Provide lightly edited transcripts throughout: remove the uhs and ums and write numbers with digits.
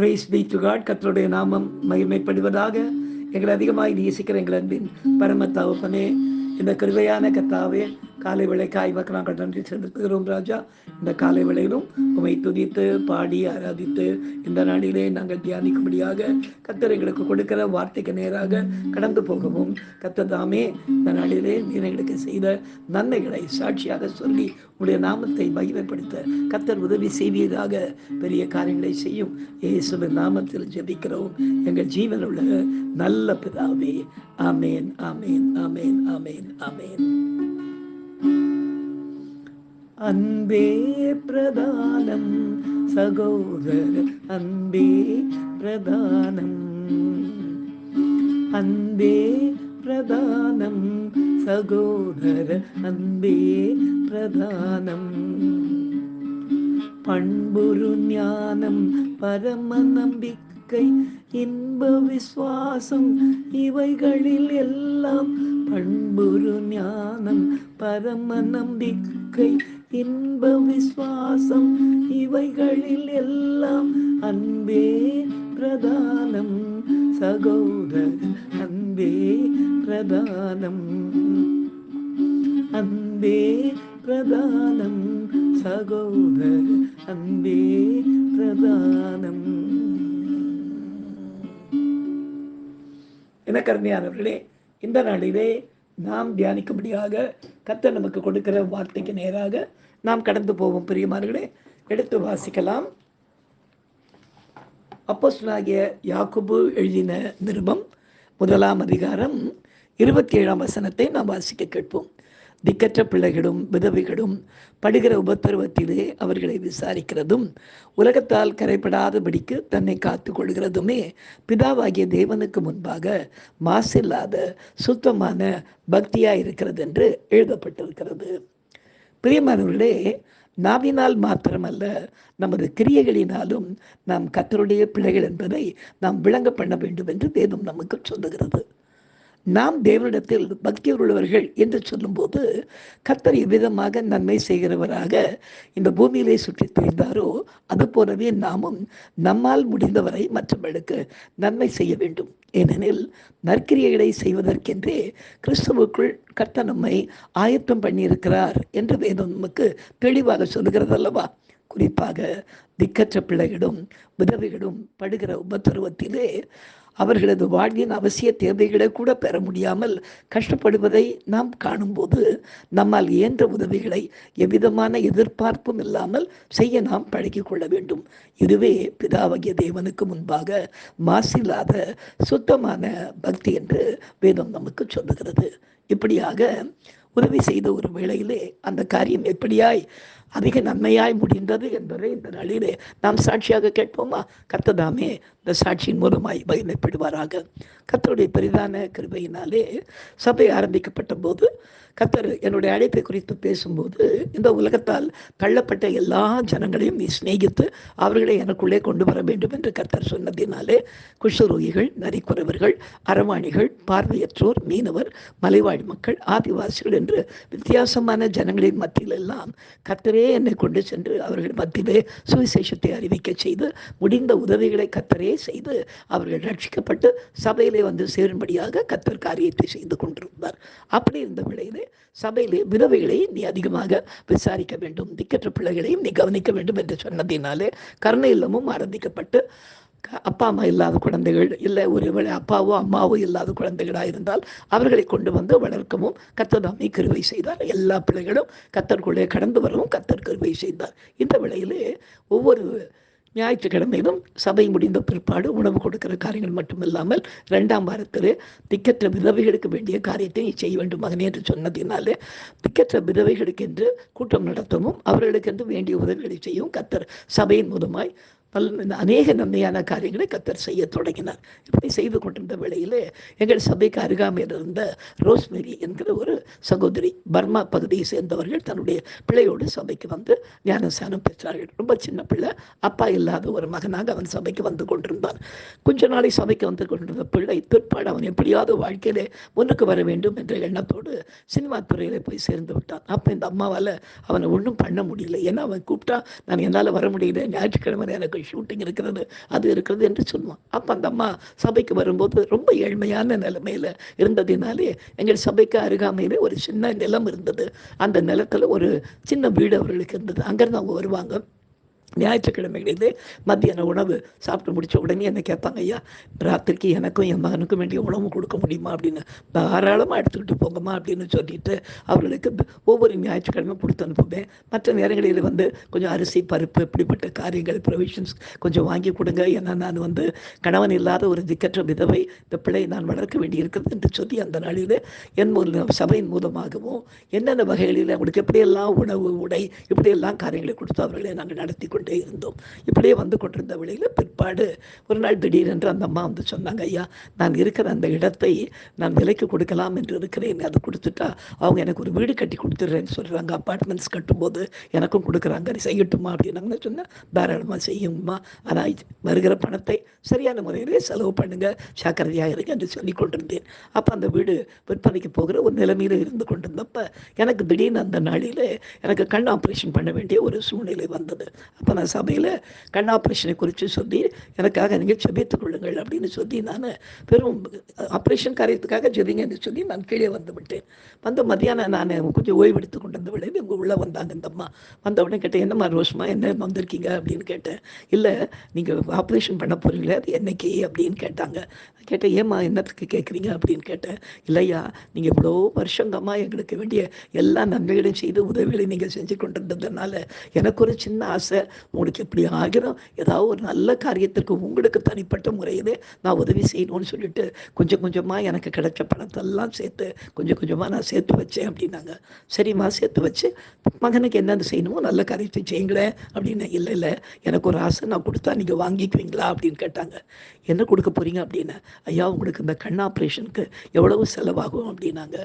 Price B to God. கர்த்தருடைய நாமம் மகிமைப்படுவதாக. எங்களை அதிகமாய் நேசிக்கிற எங்கள் அன்பின் பரம தகப்பனே, இந்த கிருபையான கர்த்தாவே, காலை வேளைக்காய் நாங்கள் நன்றி செலுத்துகிறோம் ராஜா. இந்த காலை வேளையிலும் உம்மை துதித்து பாடி ஆராதித்து இந்த நாளிலே நாங்கள் தியானிக்கும்படியாக கர்த்தர் எங்களுக்கு கொடுக்கிற வார்த்தைக்கு நேராக கடந்து போகவும், கர்த்தர் தாமே இந்த நாளிலே நீர் எங்களுக்கு செய்த நன்மைகளை சாட்சியாக சொல்லி உடைய நாமத்தை மகிமைப்படுத்த கர்த்தர் உதவி செய்வீராக. பெரிய காரியங்களை செய்யும் இயேசுவின் நாமத்தில் ஜெபிக்கிறோம் எங்கள் ஜீவன் உள்ள நல்ல பிதாவே. ஆமேன், ஆமேன், ஆமேன், ஆமேன், ஆமேன். அன்பே பிரதானம் சகோதர, அன்பே பிரதானம், அன்பே பிரதானம் சகோதர, அன்பே பிரதானம். பண்புரு ஞானம் பரம நம்பிக்கை இன்ப விசுவாசம் இவைகளில் எல்லாம், பண்புரு ஞானம் பரம நம்பிக்கை இன்ப விசுவாசம் இவைகளில் எல்லாம், அன்பே பிரதானம் சகோதர, அன்பே பிரதானம், அன்பே பிரதானம் சகோதர, அன்பே பிரதானம். என கருமையானவர்களே, இந்த நாளிலே நாம் தியானிக்கும்படியாக கர்த்தர் நமக்கு கொடுக்கிற வார்த்தைக்கு நேராக நாம் கடந்து போவோம். பிரியமானவர்களே, எடுத்து வாசிக்கலாம். அப்போஸ்தலனாகிய யாக்கோபு எழுதின நிருபம் 1 அதிகாரம் 27 வசனத்தை நாம் வாசிக்க கேட்போம். திக்கற்ற பிள்ளைகளும் விதவைகளும் படுகிற உபத்திரவத்திலே அவர்களை விசாரிக்கிறதும், உலகத்தால் கரைப்படாதபடிக்கு தன்னை காத்து கொள்கிறதுமே பிதாவாகிய தேவனுக்கு முன்பாக மாசில்லாத சுத்தமான பக்தியாய் இருக்கிறது என்று எழுதப்பட்டிருக்கிறது. பிரியமானவர்களே, நாவினால் மாத்திரமல்ல, நமது கிரியைகளினாலும் நாம் கர்த்தருடைய பிள்ளைகள் என்பதை நாம் விளங்க பண்ண வேண்டும் என்று வேதம் நமக்கு சொல்லுகிறது. நாம் தேவனிடத்தில் பக்தி உள்ளவர்கள் என்று சொல்லும்போது, கர்த்தர் எவ்விதமாக நன்மை செய்கிறவராக இந்த பூமியிலே சுற்றி திரிந்தாரோ அது போலவே நாமும் நம்மால் முடிந்தவரை மற்றவர்களுக்கு நன்மை செய்ய வேண்டும். ஏனெனில் நற்கிரியைகளை செய்வதற்கென்றே கிறிஸ்துவுக்குள் கர்த்தர் நம்மை ஆயத்தம் பண்ணியிருக்கிறார் என்று வேதம் நமக்கு தெளிவாக சொல்லுகிறது அல்லவா. குறிப்பாக திக்கற்ற பிள்ளைகளும் விதவைகளும் படுகிற உபத்திரவத்திலே அவர்களது வாழ்வின் அவசிய தேவைகளை கூட பெற முடியாமல் கஷ்டப்படுவதை நாம் காணும்போது, நம்மால் இயன்ற உதவிகளை எவ்விதமான எதிர்பார்ப்பும் இல்லாமல் செய்ய நாம் பழகி கொள்ள வேண்டும். இதுவே பிதாவாகிய தேவனுக்கு முன்பாக மாசில்லாத சுத்தமான பக்தி என்று வேதம் நமக்கு சொல்லுகிறது. இப்படியாக உதவி செய்த ஒரு வேளையிலே அந்த காரியம் எப்படியாய் அதிக நன்மையாய் முடிந்தது என்பதை இந்த நாளிலே நாம் சாட்சியாக கேட்போமா? கர்த்ததாமே இந்த சாட்சியின் மூலமாய் மகிமைப்படுவாராக. கர்த்தருடைய பெரிதான கிருபையினாலே சபை ஆரம்பிக்கப்பட்ட போது கர்த்தர் என்னுடைய அழைப்பை குறித்து பேசும்போது, இந்த உலகத்தால் தள்ளப்பட்ட எல்லா ஜனங்களையும் நீ சிநேகித்து அவர்களை எனக்குள்ளே கொண்டு வர வேண்டும் என்று கர்த்தர் சொன்னதினாலே குஷ்டரோகிகள், நரிக்குறவர்கள், அரவாணிகள், பார்வையற்றோர், மீனவர், மலைவாழ் மக்கள், ஆதிவாசிகள் என்று வித்தியாசமான ஜனங்களின் மத்தியில் எல்லாம் கர்த்தரே என்னை கொண்டு சென்று அவர்கள் மத்தியிலே சுவிசேஷத்தை அறிவிக்க செய்து, முடிந்த உதவிகளை கர்த்தரே செய்து அவர்கள் ரட்சிக்கப்பட்டு சபையிலே வந்து சேரும்படியாக கர்த்தர் காரியத்தை செய்து கொண்டிருந்தார். அப்படி இருந்த வேளையிலே சபையிலே விதவைகளை நீ அதிகமாக விசாரிக்க வேண்டும், திக்கற்ற பிள்ளைகளையும் நீ கவனிக்க வேண்டும் என்று சொன்னதினாலே கருணை இல்லமும் ஆரம்பிக்கப்பட்டு, அப்பா அம்மா இல்லாத குழந்தைகள் இல்லை, ஒருவேளை அப்பாவோ அம்மாவோ இல்லாத குழந்தைகளாக இருந்தால் அவர்களை கொண்டு வந்து வளர்க்கவும் கர்த்தர் தாமே கிருபை செய்தார். எல்லா பிள்ளைகளும் கர்த்தருக்குள்ளே கடந்து வரவும் கர்த்தர் கிருபை செய்தார். இந்த வேளையிலே ஒவ்வொரு ஞாயிற்றுக்கிழமையிலும் சபை முடிந்த பிற்பாடு உணவு கொடுக்கிற காரியங்கள் மட்டுமில்லாமல் 2ஆம் வாரத்திலே திக்கற்ற விதவைகளுக்கு வேண்டிய காரியத்தை செய்ய வேண்டும் மகனே என்று சொன்னதினாலே திக்கற்ற விதவைகளுக்கு என்று கூட்டம் நடத்தவும் அவர்களுக்கென்று வேண்டிய உதவிகளை செய்யவும் கர்த்தர் சபையின் மூலமாய் அநேக நன்மையான காரியங்களை கர்த்தர் செய்ய தொடங்கினார். இப்படி செய்து கொண்டிருந்த வேளையிலே எங்கள் சபைக்கு அருகாமையில் இருந்த ரோஸ்மேரி என்கிற ஒரு சகோதரி, பர்மா பகுதியை சேர்ந்தவர்கள், தன்னுடைய பிள்ளையோடு சபைக்கு வந்து ஞானஸ்நானம் பெற்றார்கள். ரொம்ப சின்ன பிள்ளை, அப்பா இல்லாத ஒரு மகனாக அவன் சபைக்கு வந்து கொண்டிருந்தான். கொஞ்ச நாளை சபைக்கு வந்து கொண்டிருந்த பிள்ளை பிற்பாடு அவன் எப்படியாவது வாழ்க்கையிலே முன்னுக்கு வர வேண்டும் என்ற எண்ணத்தோடு சினிமா துறையில் போய் சேர்ந்து விட்டான். அப்போ இந்த அம்மாவால் அவனை ஒன்றும் பண்ண முடியல. ஏன்னா அவன் கூப்பிட்டா நான் என்னால் வர முடியல, ஞாயிற்றுக்கிழமை எனக்கு ஷூட்டிங் இருக்கிறது, அது இருக்கிறது என்று சொல்லுவோம். அப்போ அந்த அம்மா சபைக்கு வரும்போது ரொம்ப ஏழ்மையான நிலைமையில் இருந்ததினாலே எங்கள் சபைக்கு அருகாமையிலே ஒரு சின்ன நிலம் இருந்தது. அந்த நிலத்தில் ஒரு சின்ன வீடு அவர்களுக்கு இருந்தது. அங்கேருந்து அவங்க வருவாங்க. ஞாயிற்றுக்கிழமைகளிலே மத்தியான உணவு சாப்பிட்டு முடித்த உடனே என்ன கேட்பாங்க, ஐயா ராத்திரிக்கு எனக்கும் என் மகனுக்கும் வேண்டிய உணவு கொடுக்க முடியுமா அப்படின்னு. தாராளமாக எடுத்துக்கிட்டு போங்கம்மா அப்படின்னு சொல்லிட்டு அவர்களுக்கு ஒவ்வொரு ஞாயிற்றுக்கிழமை கொடுத்து அனுப்புவேன். மற்ற நேரங்களில் கொஞ்சம் அரிசி பருப்பு இப்படிப்பட்ட காரியங்கள் ப்ரொவிஷன்ஸ் கொஞ்சம் வாங்கி கொடுங்க, ஏன்னா நான் கணவன் இல்லாத ஒரு திக்கற்ற விதவை, இந்த பிள்ளை நான் வளர்க்க வேண்டி இருக்கிறது என்று சொல்லி அந்த நாளில் என் சபையின் மூலமாகவும் என்னென்ன வகைகளில் அவங்களுக்கு எப்படியெல்லாம் உணவு உடை இப்படியெல்லாம் காரியங்களை கொடுத்து அவர்களை நாங்கள் நடத்தி கொண்டே இருந்தோம். இப்படியே வந்து கொண்டிருந்த வேளையில் பிற்பாடு ஒரு நாள் திடீரென்று அந்த அம்மா சொன்னாங்க, ஐயா நான் இருக்கிற அந்த இடத்தை நான் விலைக்கு கொடுக்கலாம் என்று இருக்கிறேன், அதை கொடுத்துட்டா அவங்க எனக்கு ஒரு வீடு கட்டி கொடுத்துட்றேன்னு சொல்கிறாங்க. அப்பார்ட்மெண்ட்ஸ் கட்டும்போது எனக்கும் கொடுக்குறாங்க, செய்யட்டுமா அப்படின்னு நான் சொன்னேன். தாராளமாக செய்யுங்கம்மா, ஆனால் வருகிற பணத்தை சரியான முறையிலே செலவு பண்ணுங்க, ஜாக்கிரதையாக இருங்க என்று சொல்லி கொண்டிருந்தேன். அப்போ அந்த வீடு விற்பனைக்கு போகிற ஒரு நிலைமையில் இருந்து கொண்டிருந்தப்ப எனக்கு திடீர்னு அந்த நாளில் எனக்கு கண் ஆப்ரேஷன் பண்ண வேண்டிய ஒரு சூழ்நிலை வந்தது. அப்போ நான் சபையில் கண் ஆப்ரேஷனை குறித்து சொல்லி எனக்காக நீங்கள் ஜெபித்துக் கொள்ளுங்கள் அப்படின்னு சொல்லி நான் பெரும் ஆப்ரேஷன் காரியத்துக்காக ஜெபிங்கன்னு சொல்லி நான் கீழே வந்து விட்டேன். மத்தியானம் நான் கொஞ்சம் ஓய்வு எடுத்து கொண்டு வந்த விட இவங்க உள்ளே வந்தாங்க. இந்த அம்மா வந்த உடனே கேட்டேன், என்னம்மா ரோஸ்மா என்ன வந்திருக்கீங்க அப்படின்னு கேட்டேன். இல்லை நீங்கள் ஆப்ரேஷன் பண்ண போகிறீங்களே, அது என்னைக்கு அப்படின்னு கேட்டாங்க. கேட்டேன், ஏம்மா என்னத்துக்கு கேட்குறீங்க அப்படின்னு கேட்டேன். இல்லையா நீங்கள் இவ்வளோ வருஷங்கம்மா எங்களுக்கு வேண்டிய எல்லா நன்மைகளையும் செய்து உதவிகளை நீங்கள் செஞ்சு கொண்டிருந்ததுனால எனக்கு ஒரு சின்ன ஆசை, உங்களுக்கு எப்படி ஆகிரும் ஏதாவது ஒரு நல்ல காரியத்திற்கு உங்களுக்கு தனிப்பட்ட முறையிலே நான் உதவி செய்யணும்னு சொல்லிட்டு கொஞ்சம் கொஞ்சமாக எனக்கு கிடைச்ச பணத்தெல்லாம் சேர்த்து கொஞ்சம் கொஞ்சமாக நான் சேர்த்து வச்சேன் அப்படின்னாங்க. சரிம்மா சேர்த்து வச்சு மகனுக்கு என்னென்ன செய்யணுமோ நல்ல காரியத்தை செய்யுங்களேன் அப்படின்னு. இல்லை இல்லை எனக்கு ஒரு ஆசை, நான் கொடுத்தா நீங்கள் வாங்கிக்குவீங்களா அப்படின்னு கேட்டாங்க. என்ன கொடுக்க போகிறீங்க அப்படின்னு. ஐயா உங்களுக்கு இந்த கண் ஆப்ரேஷனுக்கு எவ்வளவு செலவாகும் அப்படின்னாங்க.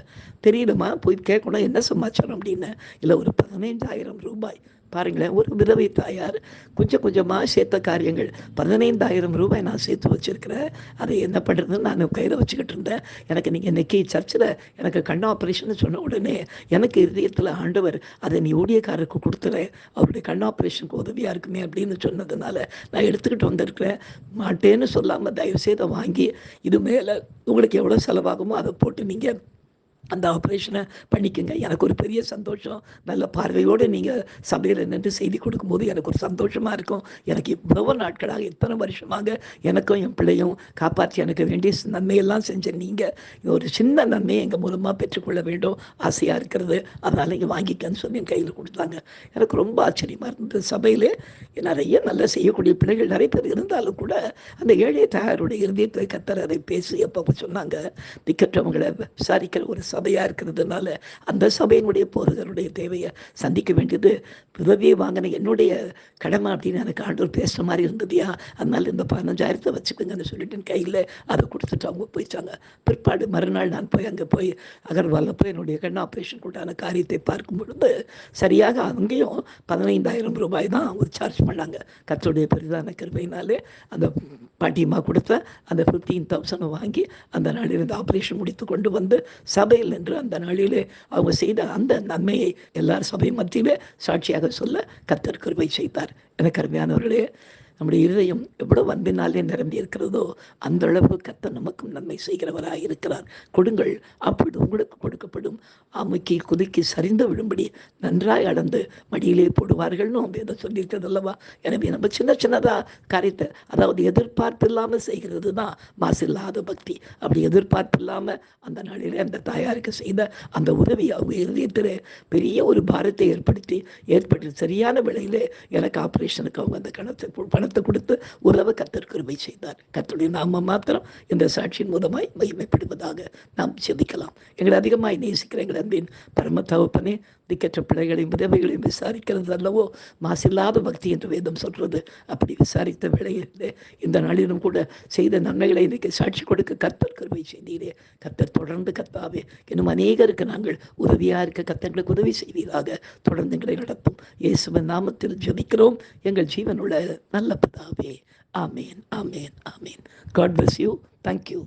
தெரியலம்மா, போய் கேட்கணும் என்ன சமாச்சாரம் அப்படின்னு. இல்லை ஒரு 15,000 ரூபாய். பாருங்களேன், ஒரு விதவை தாயார் கொஞ்சம் கொஞ்சமாக சேர்த்த காரியங்கள் 15,000 ரூபாய் நான் சேர்த்து வச்சுருக்கிறேன். அதை என்ன பண்ணுறதுன்னு நான் கையில் வச்சுக்கிட்டு இருந்தேன். எனக்கு நீங்கள் இன்றைக்கி சர்ச்சில் எனக்கு கண் ஆப்ரேஷன் சொன்ன உடனே எனக்கு இதயத்தில் ஆண்டவர் அதை நீ ஊழியக்காரருக்கு கொடுத்துறேன், அவருடைய கண் ஆப்ரேஷனுக்கு உதவியாக இருக்குமே அப்படின்னு சொன்னதுனால நான் எடுத்துக்கிட்டு வந்திருக்கிறேன். மாட்டேன்னு சொல்லாமல் தயவுசெய்து வாங்கி இது மேலே உங்களுக்கு எவ்வளோ செலவாகுமோ அதை போட்டு நீங்கள் அந்த ஆப்ரேஷனை பண்ணிக்கோங்க. எனக்கு ஒரு பெரிய சந்தோஷம். நல்ல பார்வையோடு நீங்கள் சபையில் நின்று செய்தி கொடுக்கும்போது எனக்கு ஒரு சந்தோஷமாக இருக்கும். எனக்கு இவ்வளவு நாட்களாக இத்தனை வருஷமாக எனக்கும் என் பிள்ளையும் காப்பாற்றி எனக்கு வேண்டிய நன்மையெல்லாம் செஞ்ச நீங்கள் ஒரு சின்ன நன்மையை எங்கள் மூலமாக பெற்றுக்கொள்ள வேண்டும் ஆசையாக இருக்கிறது, அதனால் நீங்கள் வாங்கிக்கன்னு சொல்லி என் கையில் கொடுத்தாங்க. எனக்கு ரொம்ப ஆச்சரியமாக இருந்தது. சபையிலே நிறைய நல்லா செய்யக்கூடிய பிள்ளைகள் நிறைய பேர் இருந்தாலும் கூட அந்த ஏழை தாயாருடைய இருதயத்தை கத்தர் அதை பேசி அப்போ சொன்னாங்க, திக்கற்றவங்களை விசாரிக்கிற ஒரு சபையாக இருக்கிறதுனால அந்த சபையினுடைய போதகருடைய தேவையை சந்திக்க வேண்டியது உதவியை வாங்கின என்னுடைய கடமை அப்படின்னு எனக்கு ஆண்டவர் பேசுகிற மாதிரி இருந்ததுயா. அதனால இந்த 15,000 வச்சுக்கோங்கன்னு சொல்லிட்டு என் கையில் அதை கொடுத்துட்டு அவங்க போயிட்டாங்க. பிற்பாடு மறுநாள் நான் போய் அங்கே போய் அகர்வாலில் போய் என்னுடைய கண் ஆப்ரேஷன் கூட்டான காரியத்தை பார்க்கும் பொழுது சரியாக அங்கேயும் 15,000 ரூபாய் தான் அவங்க சார்ஜ் பண்ணாங்க. கர்த்தருடைய பெரிதான கிருபையினாலே அந்த பாட்டியம்மா கொடுத்த அந்த 15,000 வாங்கி அந்த நாளில் இந்த ஆப்ரேஷன் முடித்து கொண்டு வந்து சபையில் என்று அந்த நாளிலே அவங்க செய்த அந்த நன்மையை எல்லார் சபை மத்தியிலே சாட்சியாக சொல்ல கர்த்தர் கிருபை செய்தார். எனக்கு அருமையானவர்களே, நம்முடைய இருதயம் எவ்வளவு அன்பினாலே நிரம்பி இருக்கிறதோ அந்த அளவு கர்த்தர் நமக்கும் நன்மை செய்கிறவராக இருக்கிறார். கொடுங்கள், அப்பொழுது உங்களுக்கு கொடுக்கப்படும். ஆமைக்கு குதிக்கு சரிந்து விடும்படி நன்றாய் அளந்து மடியிலே போடுவார்கள்னு அவங்க எதை சொல்லியிருக்கிறது அல்லவா. எனவே நம்ம சின்ன சின்னதாக காரியத்தை, அதாவது எதிர்பார்ப்பு இல்லாமல் செய்கிறது தான் மாசில்லாத பக்தி. அப்படி எதிர்பார்ப்பு இல்லாமல் அந்த நாளிலே அந்த தாயாருக்கு செய்த அந்த உதவி அவங்க இருதயத்தில் பெரிய ஒரு பாரத்தை ஏற்படுத்தி சரியான விலையிலே எனக்கு ஆப்ரேஷனுக்கு அவங்க அந்த பணத்தை கொடுத்து உறவை கர்த்தர் கிருபை செய்தார். கர்த்தருடைய நாம மாத்திரம் இந்த சாட்சியின் மூலமாய் மகிமைப்படுவதாக நாம் சிந்திக்கலாம். எங்களை அதிகமாய் நேசிக்கிற எங்கள் அன்பின் பரம தகப்பனே, திக்கற்ற பிள்ளைகளையும் விதவைகளையும் விசாரிக்கிறது அல்லவோ மாசில்லாத பக்தி என்று வேதம் சொல்றது. அப்படி விசாரித்த வேளையிலே இந்த நாளிலும் கூட செய்த நன்மைகளை இன்றைக்கு சாட்சி கொடுக்க கர்த்தர் கிருபை செய்தீரே. கர்த்தர் தொடர்ந்து கர்த்தாவே இன்னும் அநேகருக்கு நாங்கள் உதவியாக இருக்க கர்த்தர்களுக்கு உதவி செய்வீராக. தொடர்ந்து எங்களை நடத்தும் இயேசுவின் நாமத்தில் ஜெபிக்கிறோம் எங்கள் ஜீவனுள்ள நல்ல பிதாவே. ஆமேன், ஆமேன், ஆமேன். God bless you. Thank you.